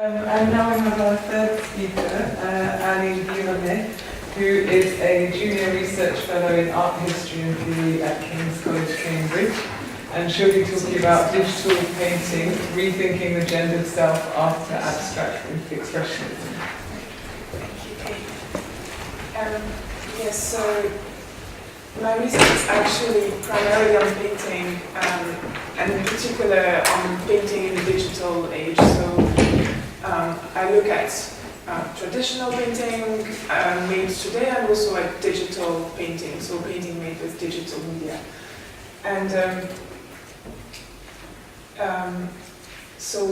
And now we have our third speaker, Aline Guillermet, who is a junior research fellow in art history and theory at King's College, Cambridge. And she'll be talking about digital painting, rethinking the gendered self after abstract expressionism. Yes, so my research is actually primarily on painting, and in particular on painting in the digital age. So I look at traditional painting made today, and also at digital painting, so painting made with digital media. And so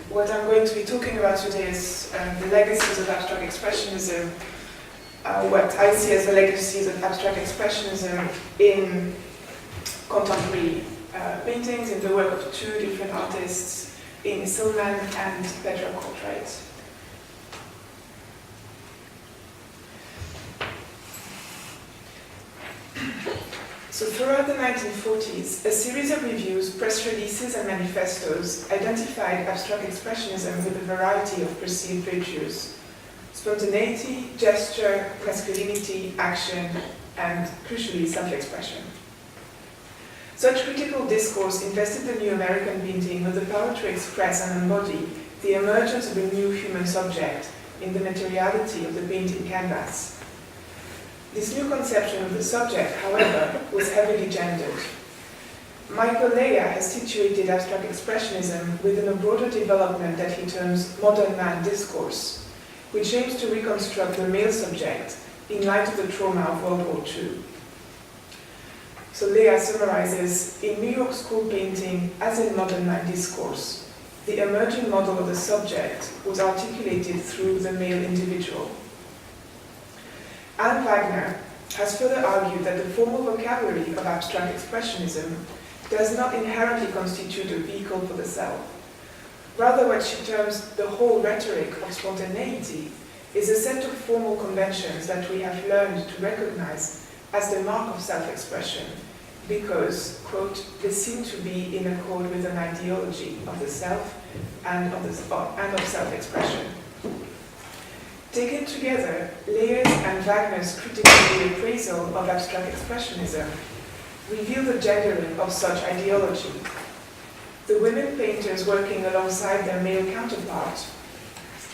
what I'm going to be talking about today is the legacies of abstract expressionism, what I see as the legacies of abstract expressionism in contemporary paintings, in the work of two different artists, Amy Silman and Petra Courtwright. So throughout the 1940s, a series of reviews, press releases and manifestos identified abstract expressionism with a variety of perceived virtues: spontaneity, gesture, masculinity, action, and crucially self-expression. Such critical discourse invested the new American painting with the power to express and embody the emergence of a new human subject in the materiality of the painting canvas. This new conception of the subject, however, was heavily gendered. Michael Leya has situated abstract expressionism within a broader development that he terms modern man discourse, which aims to reconstruct the male subject in light of the trauma of World War II. So Leya summarizes, in New York school painting, as in modern man discourse, the emerging model of the subject was articulated through the male individual. Anne Wagner has further argued that the formal vocabulary of abstract expressionism does not inherently constitute a vehicle for the self. Rather, what she terms the whole rhetoric of spontaneity is a set of formal conventions that we have learned to recognize as the mark of self-expression because, quote, they seem to be in accord with an ideology of the self and of self-expression. Taken together, Leya's and Wagner's critical reappraisal of abstract expressionism reveal the gendering of such ideology. The women painters working alongside their male counterpart,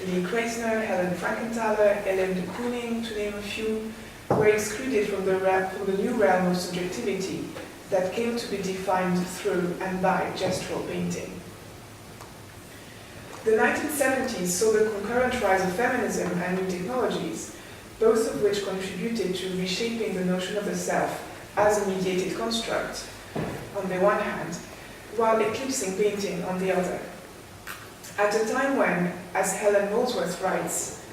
Lee Kreisner, Helen Frankenthaler, Ellen de Kooning, to name a few, were excluded from the new realm of subjectivity that came to be defined through and by gestural painting. The 1970s saw the concurrent rise of feminism and new technologies, both of which contributed to reshaping the notion of the self as a mediated construct, on the one hand, while eclipsing painting on the other. At a time when, as Helen Molesworth writes,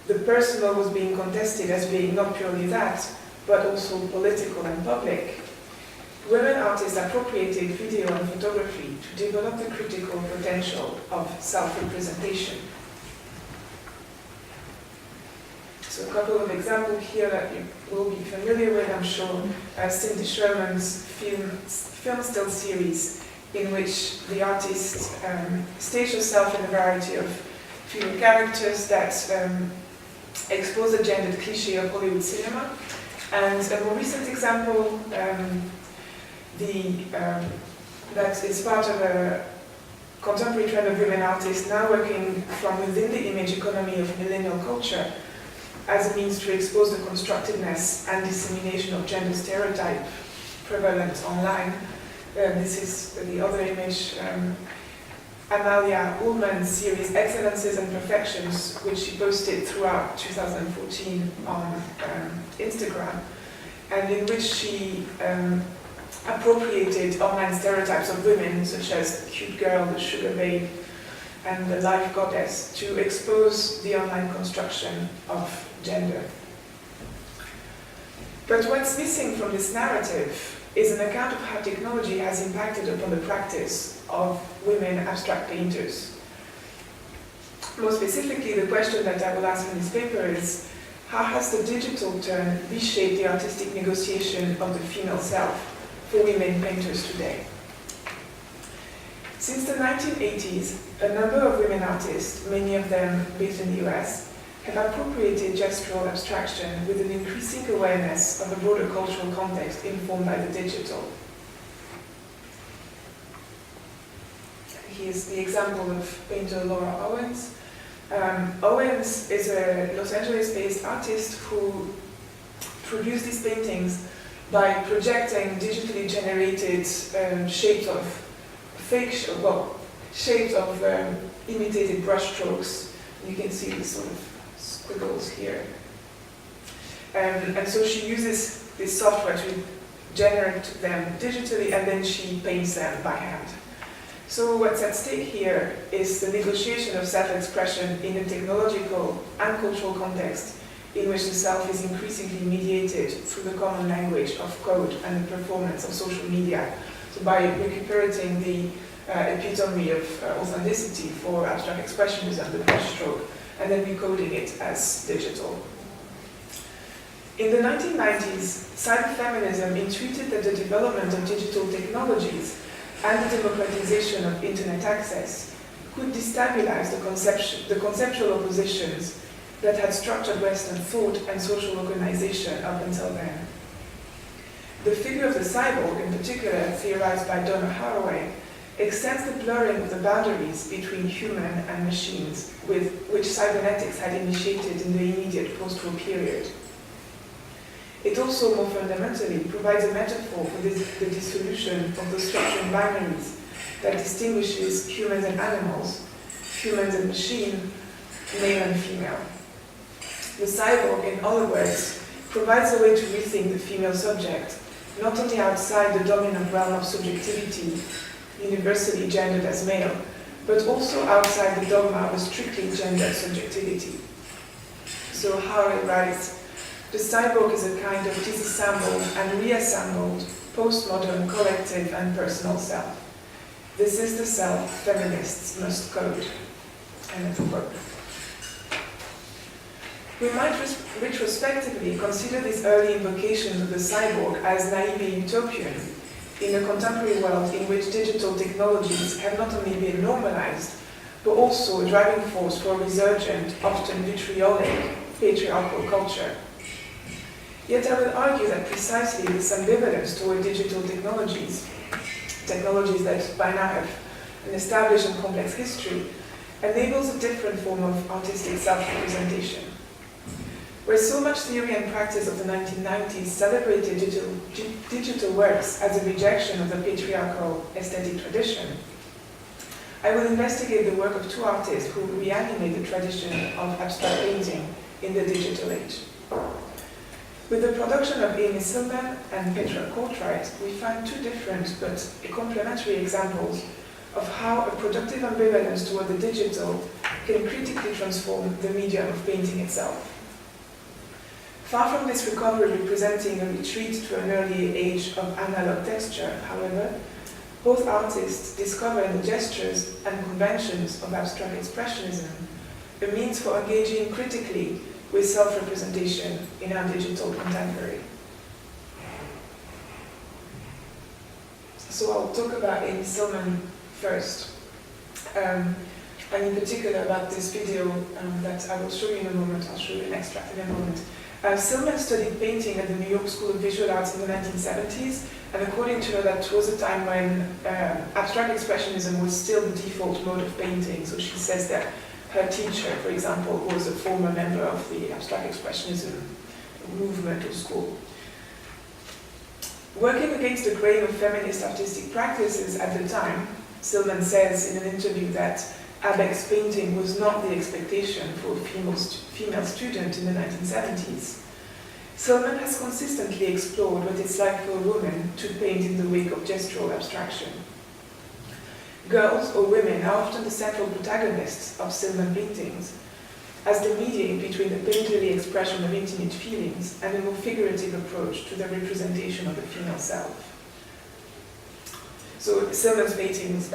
the personal was being contested as being not purely that, but also political and public, women artists appropriated video and photography to develop the critical potential of self-representation. So a couple of examples here that you will be familiar with, I'm sure. Cindy Sherman's film still series, in which the artist staged herself in a variety of female characters that expose the gendered cliché of Hollywood cinema. And a more recent example that is part of a contemporary trend of women artists now working from within the image economy of millennial culture as a means to expose the constructiveness and dissemination of gender stereotype prevalent online. This is the other image, Amalia Ullman's series Excellences and Perfections, which she posted throughout 2014 on Instagram, and in which she appropriated online stereotypes of women, such as the cute girl, the sugar babe, and the life goddess, to expose the online construction of gender. But what's missing from this narrative is an account of how technology has impacted upon the practice of women abstract painters. More specifically, the question that I will ask in this paper is, how has the digital turn reshaped the artistic negotiation of the female self for women painters today? Since the 1980s, a number of women artists, many of them based in the US, have appropriated gestural abstraction with an increasing awareness of a broader cultural context informed by the digital. Here's the example of painter Laura Owens. Owens is a Los Angeles-based artist who produced these paintings by projecting digitally generated shapes of imitated brushstrokes. You can see these sort of squiggles here. And so she uses this software to generate them digitally, and then she paints them by hand. So what's at stake here is the negotiation of self-expression in a technological and cultural context in which the self is increasingly mediated through the common language of code and the performance of social media. So by recuperating the epitome of authenticity for abstract expressionism, the brushstroke, and then recoding it as digital. In the 1990s, cyberfeminism intuited that the development of digital technologies and the democratization of internet access could destabilize the conceptual oppositions that had structured Western thought and social organization up until then. The figure of the cyborg, in particular theorized by Donna Haraway, extends the blurring of the boundaries between human and machines, with which cybernetics had initiated in the immediate post-war period. It also, more fundamentally, provides a metaphor for the dissolution of the structural binaries that distinguishes humans and animals, humans and machine, male and female. The cyborg, in other words, provides a way to rethink the female subject, not only outside the dominant realm of subjectivity, universally gendered as male, but also outside the dogma of a strictly gendered subjectivity. So Haraway writes, the cyborg is a kind of disassembled and reassembled postmodern collective and personal self. This is the self feminists must code. End of quote. We might retrospectively consider these early invocations of the cyborg as naively utopian in a contemporary world in which digital technologies have not only been normalized, but also a driving force for a resurgent, often vitriolic, patriarchal culture. Yet I will argue that precisely this ambivalence toward digital technologies that by now have an established and complex history, enables a different form of artistic self-representation. Where so much theory and practice of the 1990s celebrated digital works as a rejection of the patriarchal aesthetic tradition, I will investigate the work of two artists who reanimate the tradition of abstract painting in the digital age. With the production of Amy Silman and Petra Courtright, we find two different but complementary examples of how a productive ambivalence toward the digital can critically transform the medium of painting itself. Far from this recovery representing a retreat to an early age of analog texture, however, both artists discover in the gestures and conventions of abstract expressionism a means for engaging critically with self-representation in our digital contemporary. So I'll talk about Amy Silman first, and in particular about this video that I will show you in a moment. I'll show you an extract in a moment. Silman studied painting at the New York School of Visual Arts in the 1970s, and according to her, that was a time when abstract expressionism was still the default mode of painting. So she says that her teacher, for example, was a former member of the abstract expressionism movement or school. Working against the grain of feminist artistic practices at the time, Silman says in an interview that Abeck's painting was not the expectation for a female student in the 1970s. Silman has consistently explored what it's like for a woman to paint in the wake of gestural abstraction. Girls or women are often the central protagonists of Silman paintings, as they mediate between the painterly expression of intimate feelings and a more figurative approach to the representation of the female self. So Silman's paintings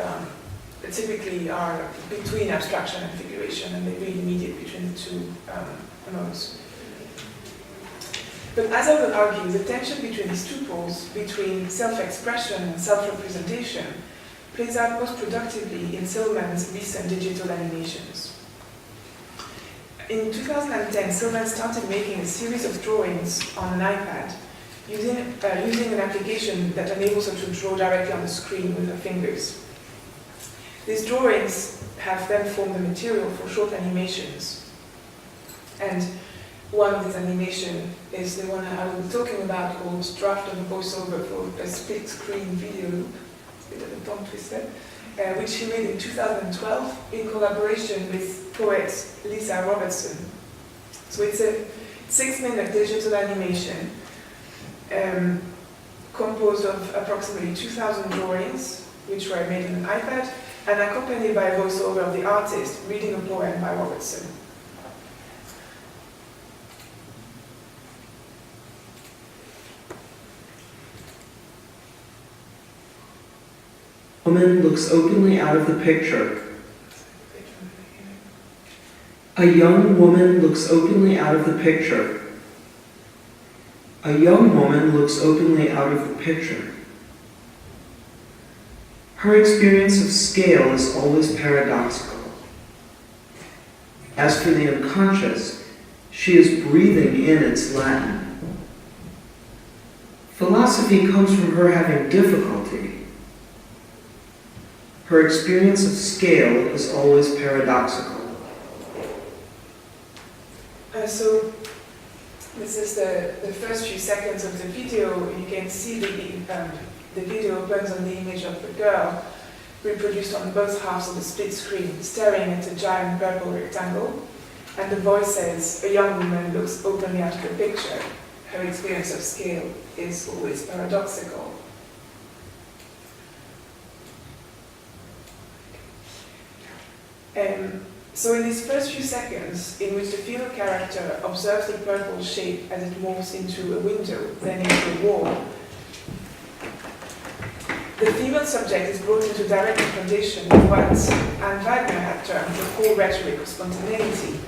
typically are between abstraction and figuration, and they really mediate between the two modes. But as I will argue, the tension between these two poles, between self-expression and self-representation, plays out most productively in Silman's recent digital animations. In 2010, Silman started making a series of drawings on an iPad using an application that enables her to draw directly on the screen with her fingers. These drawings have then formed the material for short animations. And one of these animations is the one I will be talking about, called Draft of a Voiceover for a Split Screen Video Loop, a bit of a tongue twister, which he made in 2012 in collaboration with poet Lisa Robertson. So it's a 6-minute digital animation composed of approximately 2,000 drawings, which were made on an iPad, and accompanied by a voiceover of the artist reading a poem by Robertson. A woman looks openly out of the picture. A young woman looks openly out of the picture. A young woman looks openly out of the picture. Her experience of scale is always paradoxical. As for the unconscious, she is breathing in its Latin. Philosophy comes from her having difficulty. Her experience of scale is always paradoxical. So this is the first few seconds of the video. You can see the video opens on the image of the girl, reproduced on both halves of the split screen, staring at a giant purple rectangle. And the voice says, "A young woman looks openly out of the picture. Her experience of scale is always paradoxical." So in these first few seconds, in which the female character observes the purple shape as it moves into a window, then into a wall, the female subject is brought into direct confrontation with what Anne Wagner had termed the core rhetoric of spontaneity.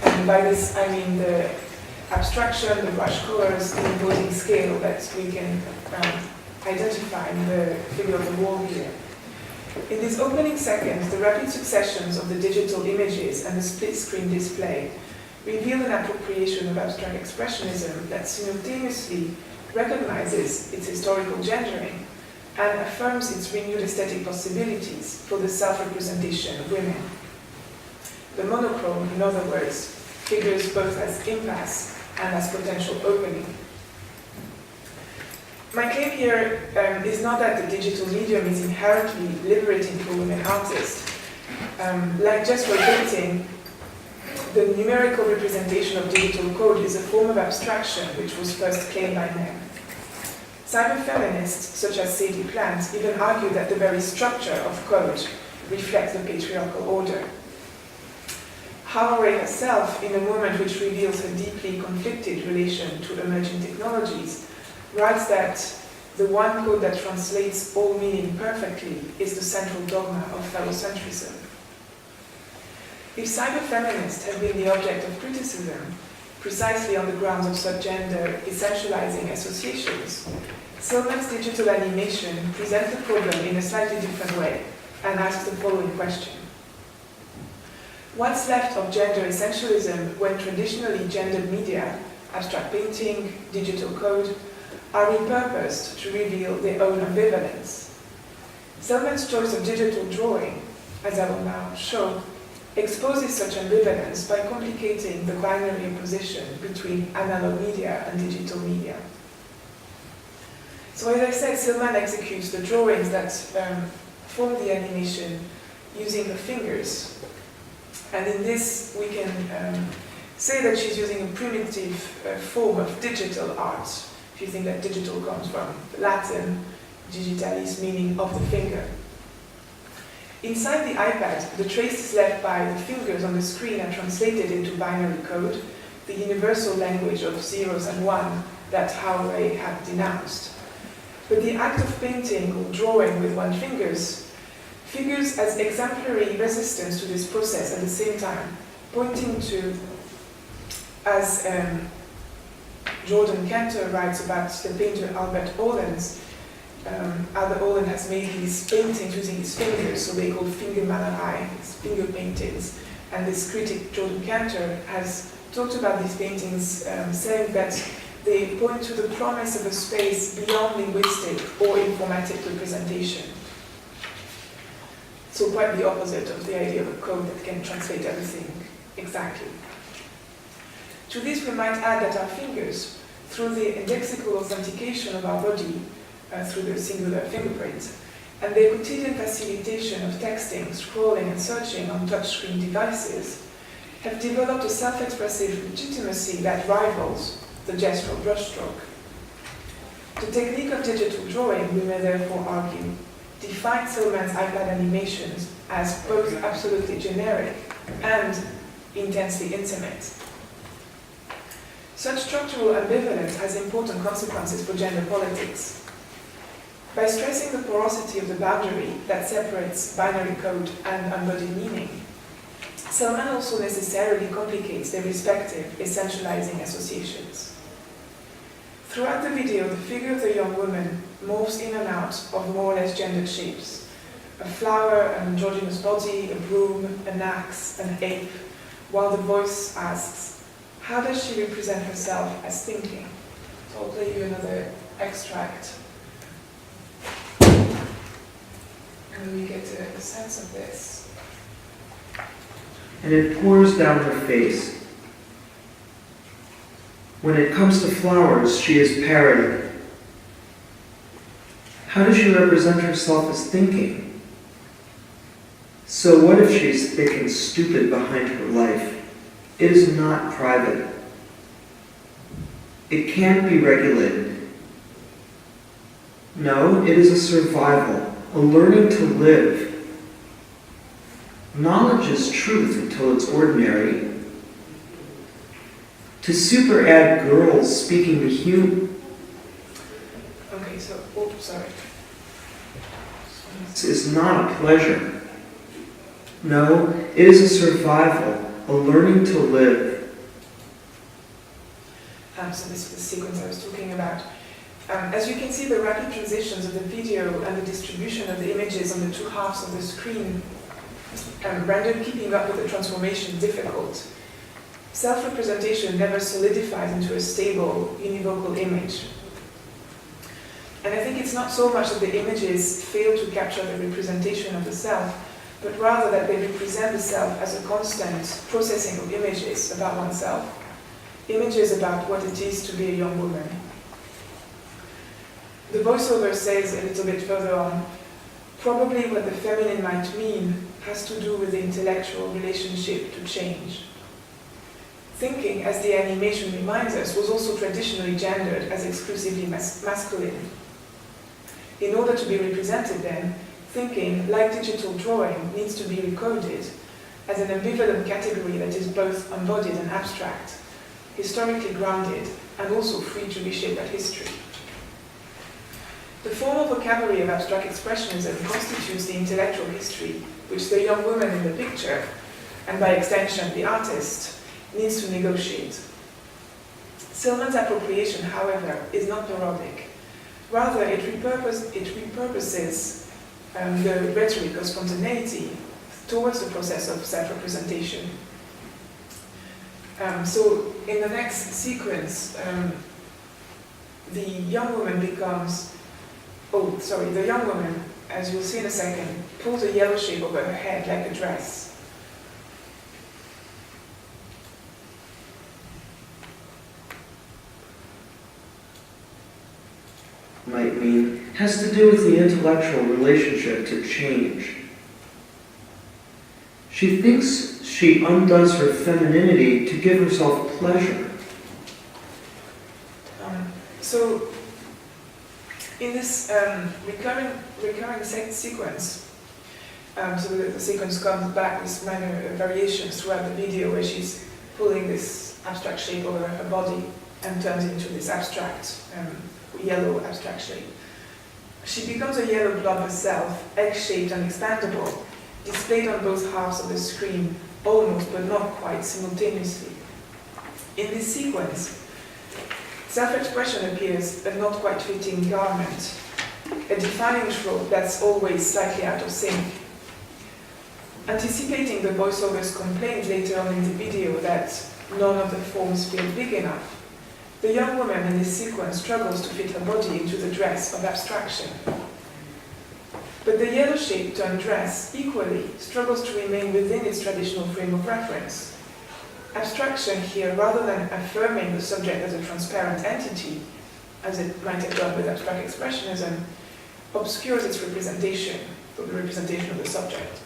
And by this, I mean the abstraction, the brush colors, the imposing scale that we can identify in the figure of the wall here. In these opening seconds, the rapid successions of the digital images and the split-screen display reveal an appropriation of abstract expressionism that simultaneously recognizes its historical gendering and affirms its renewed aesthetic possibilities for the self-representation of women. The monochrome, in other words, figures both as impasse and as potential opening. My claim here is not that the digital medium is inherently liberating for women artists. Like just painting, the numerical representation of digital code is a form of abstraction which was first claimed by men. Cyberfeminists, such as Sadie Plant, even argue that the very structure of code reflects the patriarchal order. Haraway herself, in a moment which reveals her deeply conflicted relation to emerging technologies, writes that the one code that translates all meaning perfectly is the central dogma of phallocentrism. If cyberfeminists have been the object of criticism, precisely on the grounds of subgender essentializing associations, Silman's digital animation presents the problem in a slightly different way and asks the following question. What's left of gender essentialism when traditionally gendered media, abstract painting, digital code, are repurposed to reveal their own ambivalence? Silman's choice of digital drawing, as I will now show, exposes such ambivalence by complicating the binary opposition between analog media and digital media. So as I said, Silman executes the drawings that form the animation using the fingers. And in this, we can say that she's using a primitive form of digital art. If you think that digital comes from Latin, digitalis, meaning of the finger. Inside the iPad, the traces left by the fingers on the screen are translated into binary code, the universal language of zeros and one that Haraway had denounced. But the act of painting or drawing with one's fingers figures as exemplary resistance to this process at the same time, pointing to, as Jordan Cantor writes about the painter Albert Ollens, Albert Owen has made these paintings using his fingers, so they're called fingermalerei, finger paintings. And this critic, Jordan Cantor, has talked about these paintings, saying that they point to the promise of a space beyond linguistic or informatic representation. So quite the opposite of the idea of a code that can translate everything exactly. To this we might add that our fingers, through the indexical authentication of our body, through the singular fingerprint, and their quotidian facilitation of texting, scrolling and searching on touchscreen devices, have developed a self-expressive legitimacy that rivals the gestural brushstroke. The technique of digital drawing, we may therefore argue, defines Silman's iPad animations as both absolutely generic and intensely intimate. Such structural ambivalence has important consequences for gender politics. By stressing the porosity of the boundary that separates binary code and embodied meaning, Silman also necessarily complicates their respective essentializing associations. Throughout the video, the figure of the young woman morphs in and out of more or less gendered shapes. A flower, an androgynous body, a broom, an axe, an ape, while the voice asks, how does she represent herself as thinking? So I'll play you another extract. And we get a sense of this. And it pours down her face. When it comes to flowers, she is parroting. How does she represent herself as thinking? So what if she's thick and stupid behind her life? It is not private. It can't be regulated. No, it is a survival, a learning to live. Knowledge is truth until it's ordinary. To super add girls speaking to human. Okay, so, sorry. This is not a pleasure. No, it is a survival, a learning to live. So this is the sequence I was talking about. As you can see, the rapid transitions of the video and the distribution of the images on the two halves of the screen rendered keeping up with the transformation difficult. Self-representation never solidifies into a stable, univocal image. And I think it's not so much that the images fail to capture the representation of the self, but rather that they represent the self as a constant processing of images about oneself, images about what it is to be a young woman. The voiceover says a little bit further on, probably what the feminine might mean has to do with the intellectual relationship to change. Thinking, as the animation reminds us, was also traditionally gendered as exclusively masculine. In order to be represented then, thinking, like digital drawing, needs to be recoded as an ambivalent category that is both embodied and abstract, historically grounded, and also free to reshape that history. The formal vocabulary of abstract expressionism constitutes the intellectual history which the young woman in the picture, and by extension the artist, needs to negotiate. Silman's appropriation, however, is not parodic. Rather, it repurposes the rhetoric of spontaneity towards the process of self-representation. So, in the next sequence, the young woman becomes, the young woman, as you'll see in a second, pulls a yellow shape over her head like a dress. Might mean has to do with the intellectual relationship to change. She thinks she undoes her femininity to give herself pleasure. So, in this recurring sequence, so the sequence comes back with minor variations throughout the video where she's pulling this abstract shape over her body and turns into this abstract, yellow abstract shape. She becomes a yellow blob herself, egg-shaped and expandable, displayed on both halves of the screen, almost but not quite simultaneously. In this sequence, self-expression appears a not quite fitting garment, a defining trope that's always slightly out of sync. Anticipating the voiceover's complaint later on in the video that none of the forms feel big enough, the young woman in this sequence struggles to fit her body into the dress of abstraction. But the yellow-shaped dress equally struggles to remain within its traditional frame of reference. Abstraction here, rather than affirming the subject as a transparent entity, as it might have done with abstract expressionism, obscures its representation, or the representation of the subject.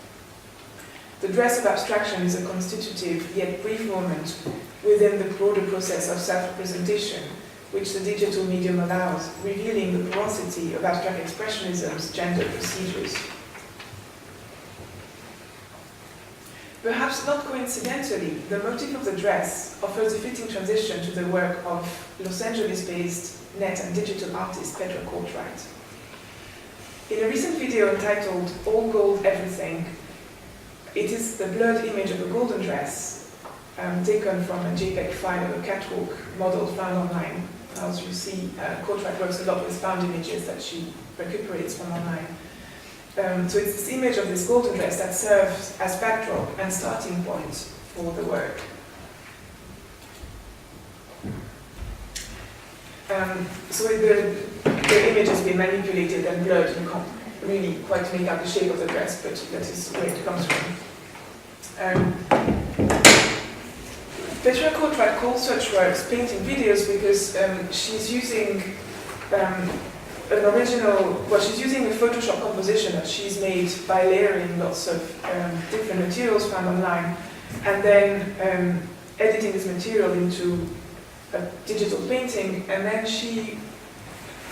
The dress of abstraction is a constitutive yet brief moment within the broader process of self-representation, which the digital medium allows, revealing the porosity of abstract expressionism's gender procedures. Perhaps not coincidentally, the motif of the dress offers a fitting transition to the work of Los Angeles-based net and digital artist Petra Courtwright. In a recent video entitled All Gold Everything, it is the blurred image of a golden dress taken from a JPEG file of a catwalk model found online. As you see, Courtwright works a lot with found images that she recuperates from online. So it's this image of this golden dress that serves as backdrop and starting point for the work. So the image has been manipulated and blurred, and you can't really quite make out the shape of the dress, but that is where it comes from. Petra Courtwright calls such works painting videos because she's using she's using a Photoshop composition that she's made by layering lots of different materials found online, and then editing this material into a digital painting, and then she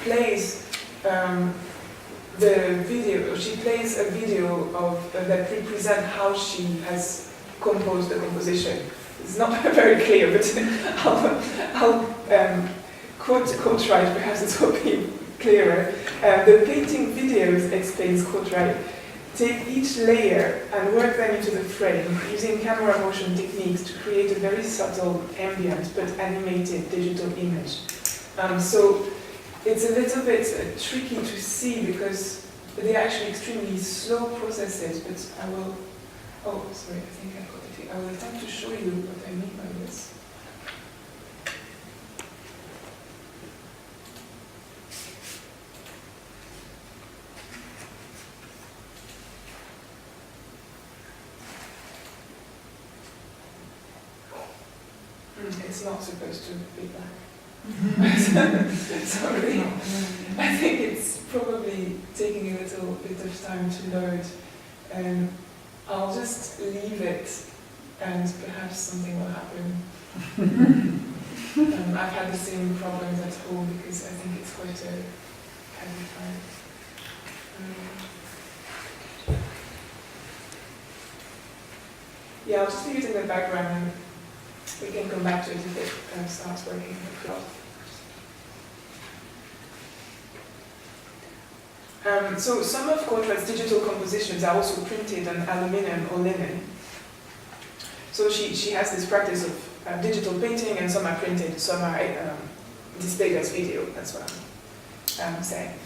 plays a video of that represents how she has composed the composition. It's not very clear, but I'll quote right, perhaps it will be clearer. The painting videos, explains Courtwright, take each layer and work them into the frame using camera motion techniques to create a very subtle, ambient but animated digital image. So it's a little bit tricky to see because they're actually extremely slow processes, but I will, oh, sorry, I think I got it here. I will attempt to show you what I mean by this. It's not supposed to be black. Sorry. I think it's probably taking a little bit of time to load. I'll just leave it and perhaps something will happen. I've had the same problems at home because I think it's quite a heavy file. Yeah, I'll just leave it in the background and we can come back to it if it starts working. So some of Courtwright's digital compositions are also printed on aluminium or linen. So she has this practice of digital painting, and some are printed, some are displayed as video. That's what I'm saying.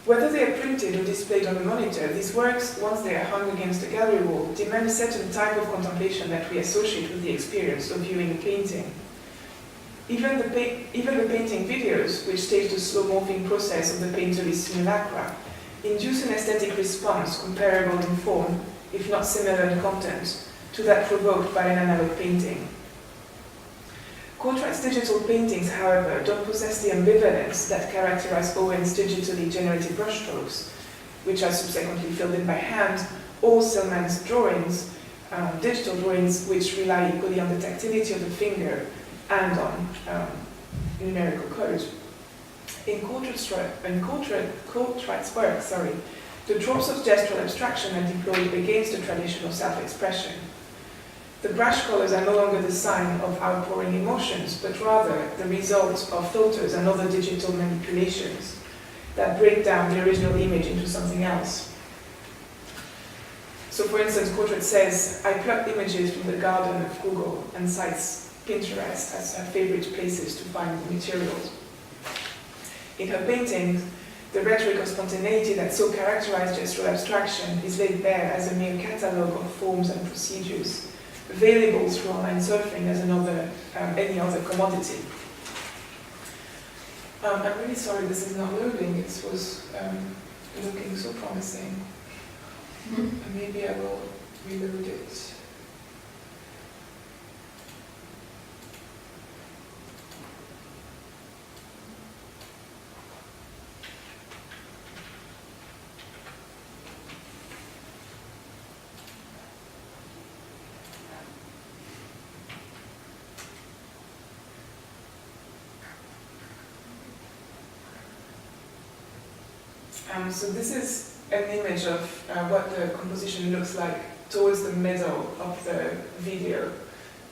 Whether they are printed or displayed on a monitor, these works, once they are hung against a gallery wall, demand a certain type of contemplation that we associate with the experience of viewing a painting. Even the painting videos, which stage the slow morphing process of the painterly simulacra, induce an aesthetic response comparable in form, if not similar in content, to that provoked by an analog painting. Courtwright's digital paintings, however, don't possess the ambivalence that characterize Owen's digitally generated brushstrokes, which are subsequently filled in by hand, or Selman's drawings, digital drawings, which rely equally on the tactility of the finger and on numerical code. In Courtwright's work, the tropes of gestural abstraction are deployed against the tradition of self-expression. The brush colors are no longer the sign of outpouring emotions, but rather the result of filters and other digital manipulations that break down the original image into something else. So for instance, Courtwright says, I plucked images from the garden of Google and cites Pinterest as her favorite places to find materials. In her paintings, The rhetoric of spontaneity that so characterized gestural abstraction is laid bare as a mere catalogue of forms and procedures, available through online surfing as any other commodity. I'm really sorry this is not loading. It was looking so promising. Maybe I will reload it. So this is an image of what the composition looks like towards the middle of the video.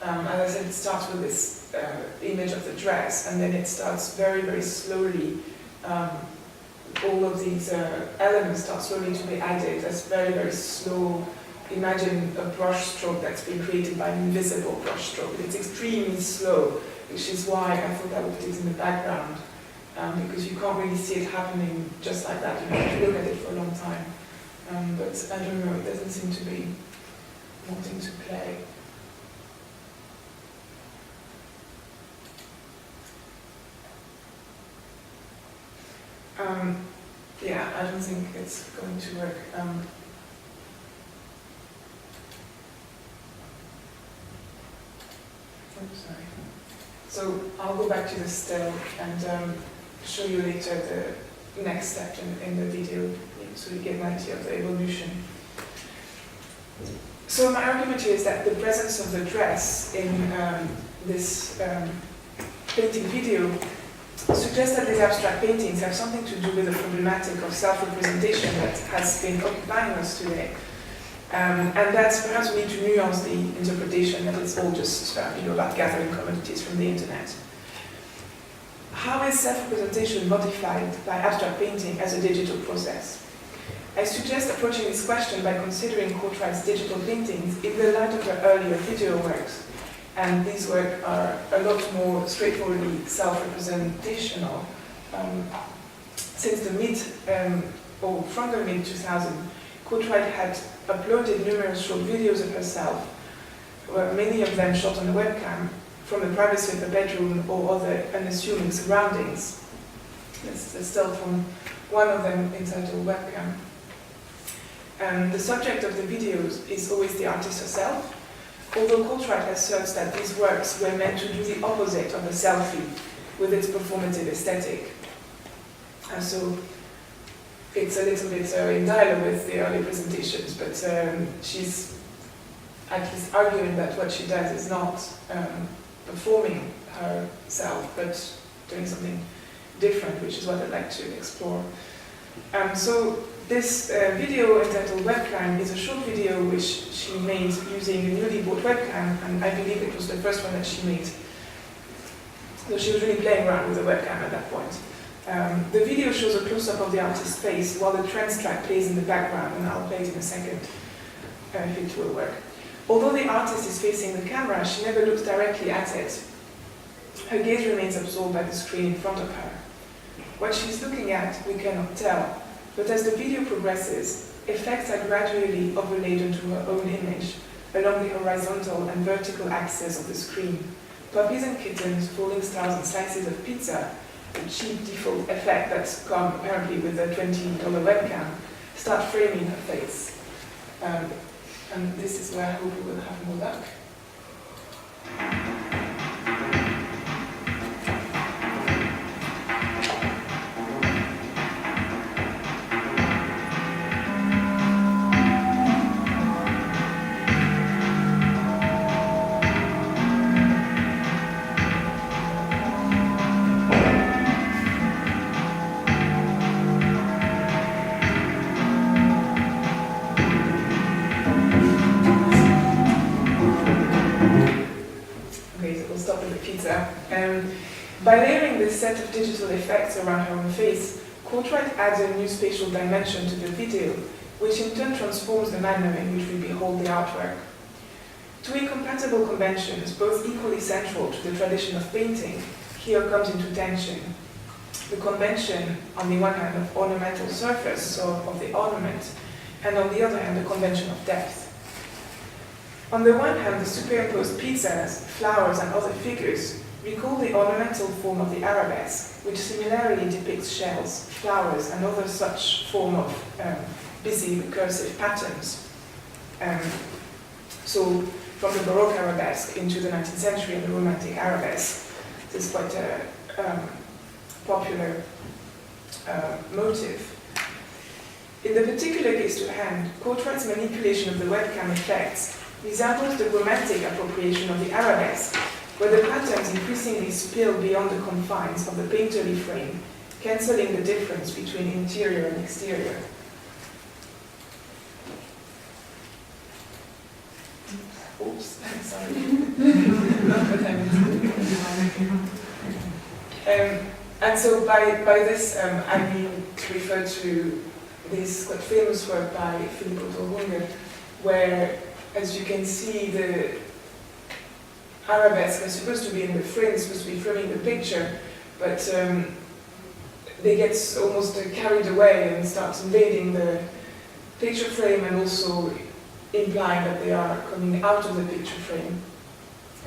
As I said, it starts with this image of the dress, and then it starts very, very slowly. All of these elements start slowly to be added. That's very, very slow. Imagine a brush stroke that's been created by an invisible brush stroke. It's extremely slow, which is why I thought I would put it in the background. Because you can't really see it happening just like that. You have to look at it for a long time. But I don't know, it doesn't seem to be wanting to play. Yeah, I don't think it's going to work. Sorry. So I'll go back to the still and show you later the next step in the video, so you get an idea of the evolution. So my argument here is that the presence of the dress in this painting video suggests that these abstract paintings have something to do with the problematic of self-representation that has been occupying us today. And that's perhaps we need to nuance the interpretation that it's all just about gathering commodities from the internet. How is self-representation modified by abstract painting as a digital process? I suggest approaching this question by considering Courtwright's digital paintings in the light of her earlier video works. And these works are a lot more straightforwardly self-representational. Since the from the mid-2000s, Courtwright had uploaded numerous short videos of herself, many of them shot on a webcam, from the privacy of the bedroom or other unassuming surroundings. This is still from one of them entitled Webcam. The subject of the videos is always the artist herself, although Courtwright asserts that these works were meant to do the opposite of a selfie with its performative aesthetic. So it's a little bit in dialogue with the early presentations, but she's at least arguing that what she does is not performing herself, but doing something different, which is what I'd like to explore. So this video entitled Webcam is a short video which she made using a newly bought webcam, and I believe it was the first one that she made. So she was really playing around with the webcam at that point. The video shows a close-up of the artist's face while the trance track plays in the background, and I'll play it in a second if it will work. Although the artist is facing the camera, she never looks directly at it. Her gaze remains absorbed by the screen in front of her. What she's looking at, we cannot tell, but as the video progresses, effects are gradually overlaid onto her own image along the horizontal and vertical axes of the screen. Puppies and kittens, falling stars and slices of pizza, a cheap default effect that's come apparently with a $20 webcam, start framing her face. And this is where I hope we will have more luck. By layering this set of digital effects around her own face, Courtwright adds a new spatial dimension to the video, which in turn transforms the manner in which we behold the artwork. Two incompatible conventions, both equally central to the tradition of painting, here comes into tension. the convention, on the one hand, of ornamental surface, so of the ornament, and on the other hand, the convention of depth. On the one hand, the superimposed pizzas, flowers, and other figures recall the ornamental form of the arabesque, which similarly depicts shells, flowers, and other such form of busy recursive patterns. So, from the Baroque arabesque into the 19th century and the Romantic arabesque, this is quite a popular motive. In the particular case to hand, Courtwright's manipulation of the webcam effects resembles the romantic appropriation of the arabesque, where the patterns increasingly spill beyond the confines of the painterly frame, cancelling the difference between interior and exterior. Oops, sorry. And so by this, I mean to refer to this quite famous work by Filippo Torunga, where, as you can see, the arabesque are supposed to be in the frame, supposed to be framing the picture, but they get almost carried away and start invading the picture frame and also implying that they are coming out of the picture frame.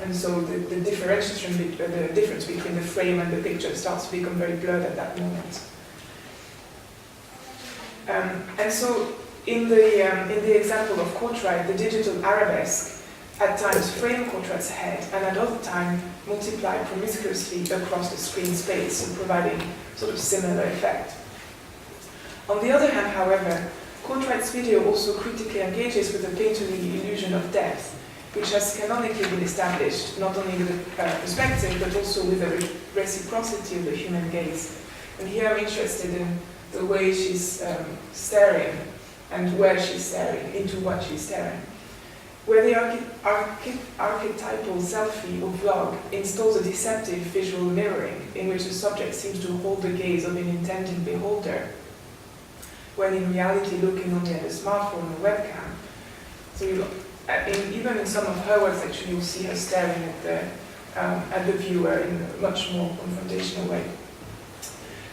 And so the differentiation, the difference between the frame and the picture starts to become very blurred at that moment. And so in the example of Courtwright, the digital arabesque at times frame Courtwright's head and at other times multiply promiscuously across the screen space, so providing sort of similar effect. On the other hand, however, Courtwright's video also critically engages with the painterly illusion of depth, which has canonically been established not only with the perspective but also with the reciprocity of the human gaze. And here I'm interested in the way she's staring and where she's staring, into what she's staring. Where the archetypal selfie or vlog installs a deceptive visual mirroring in which the subject seems to hold the gaze of an intended beholder, when in reality looking only at a smartphone or webcam. So even in some of her works, actually, you'll see her staring at the viewer in a much more confrontational way.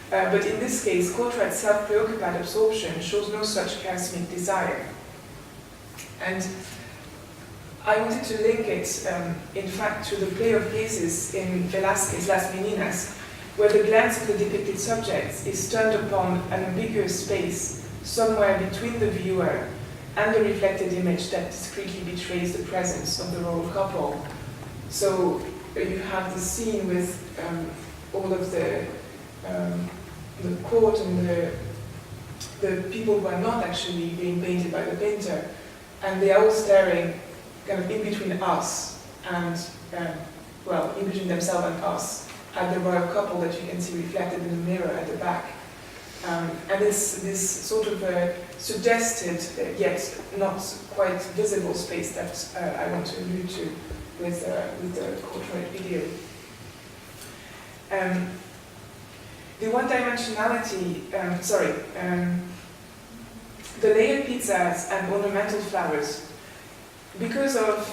But in this case, Courtwright's self-preoccupied absorption shows no such charismatic desire. And I wanted to link it, in fact, to the play of gazes in Velázquez's Las Meninas, where the glance of the depicted subjects is turned upon an ambiguous space somewhere between the viewer and the reflected image that discreetly betrays the presence of the royal couple. So you have the scene with all of the court and the people who are not actually being painted by the painter, and they are all staring kind of in between us and, in between themselves and us, at the royal couple that you can see reflected in the mirror at the back. And this sort of suggested, yet not quite visible space that I want to allude to with the Courtwright video. The one-dimensionality, the layered pizzas and ornamental flowers, because of,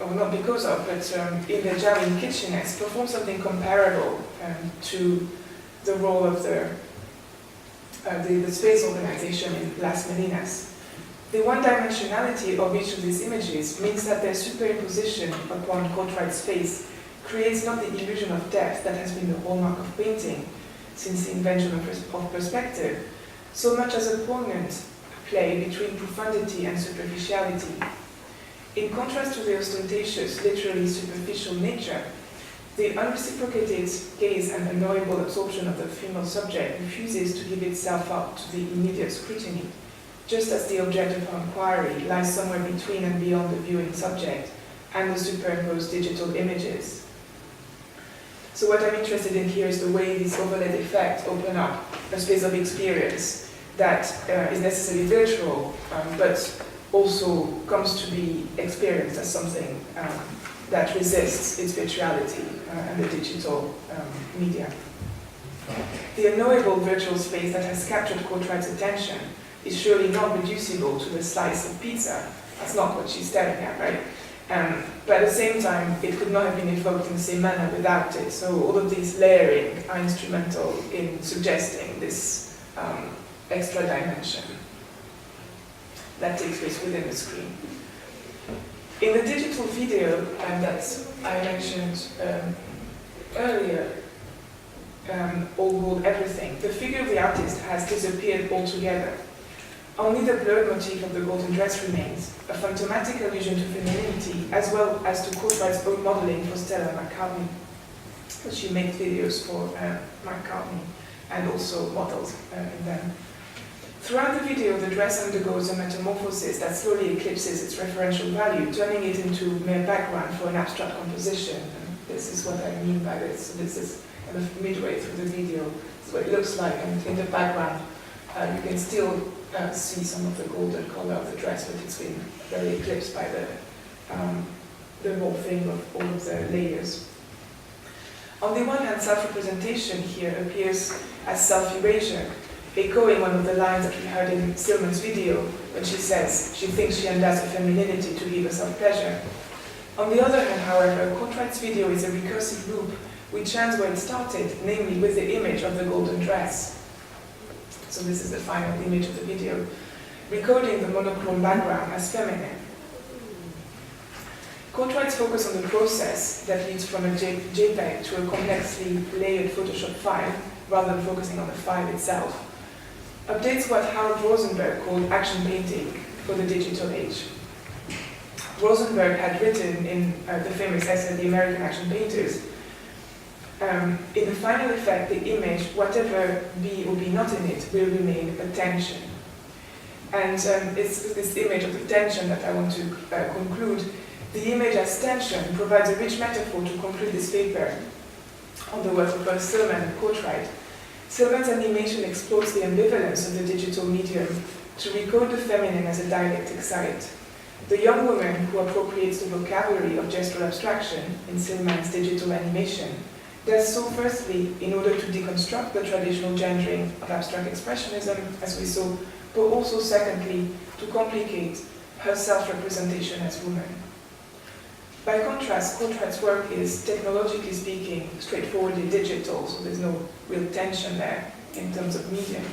or not because of, but in the Jarin kitchenettes, perform something comparable to the role of the space organization in Las Meninas. The one-dimensionality of each of these images means that their superimposition upon Courtwright's face creates not the illusion of depth that has been the hallmark of painting since the invention of perspective, so much as a poignant play between profundity and superficiality. In contrast to the ostentatious, literally superficial nature, the unreciprocated gaze and unknowable absorption of the female subject refuses to give itself up to the immediate scrutiny, just as the object of her inquiry lies somewhere between and beyond the viewing subject and the superimposed digital images. So what I'm interested in here is the way these overlaid effects open up a space of experience that is necessarily virtual, but also comes to be experienced as something that resists its virtuality and the digital media. The unknowable virtual space that has captured Courtwright's attention is surely not reducible to the slice of pizza. That's not what she's staring at, right? But at the same time, it could not have been evoked in the same manner without it. So all of these layering are instrumental in suggesting this extra dimension that takes place within the screen. In the digital video that I mentioned earlier, All Gold Everything, the figure of the artist has disappeared altogether. Only the blurred motif of the golden dress remains, a phantomatic allusion to femininity, as well as to Courtwright's own modeling for Stella McCartney. She made videos for McCartney and also models in them. Throughout the video, the dress undergoes a metamorphosis that slowly eclipses its referential value, turning it into mere background for an abstract composition. And this is what I mean by this. So this is kind of midway through the video. This is what it looks like, and in the background, you can still see some of the golden color of the dress, but it's been very eclipsed by the morphing of all of the layers. On the one hand, self-representation here appears as self-erasure, echoing one of the lines that we heard in Silman's video when she says she thinks she undoes her femininity to give herself pleasure. On the other hand, however, Courtwright's video is a recursive loop which ends where it started, namely with the image of the golden dress. So this is the final image of the video, recoding the monochrome background as feminine. Courtwright's focus on the process that leads from a JPEG to a complexly layered Photoshop file, rather than focusing on the file itself, updates what Harold Rosenberg called action painting for the digital age. Rosenberg had written in the famous essay, The American Action Painters, in the final effect, the image, whatever be or be not in it, will remain a tension. And it's this image of the tension that I want to conclude. The image as tension provides a rich metaphor to conclude this paper on the work of both Silman and Courtwright. Silman's animation explores the ambivalence of the digital medium to recode the feminine as a dialectic site. The young woman who appropriates the vocabulary of gestural abstraction in Silman's digital animation does so firstly in order to deconstruct the traditional gendering of abstract expressionism, as we saw, but also secondly to complicate her self-representation as woman. By contrast, Courtwright's work is, technologically speaking, straightforwardly digital, so there's no real tension there in terms of medium.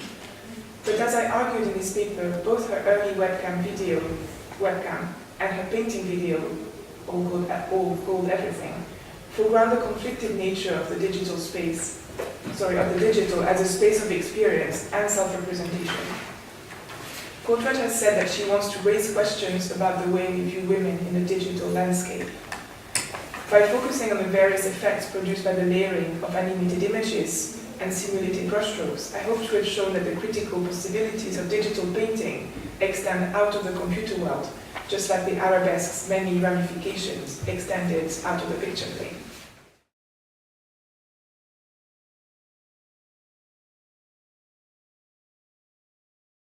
But as I argued in this paper, both her early webcam and her painting video, All Gold Everything, foreground the conflicted nature of the digital space, as a space of experience and self-representation. Courtwright has said that she wants to raise questions about the way we view women in a digital landscape. By focusing on the various effects produced by the layering of animated images and simulated brushstrokes, I hope to have shown that the critical possibilities of digital painting extend out of the computer world, just like the arabesque's many ramifications extended out of the picture plane.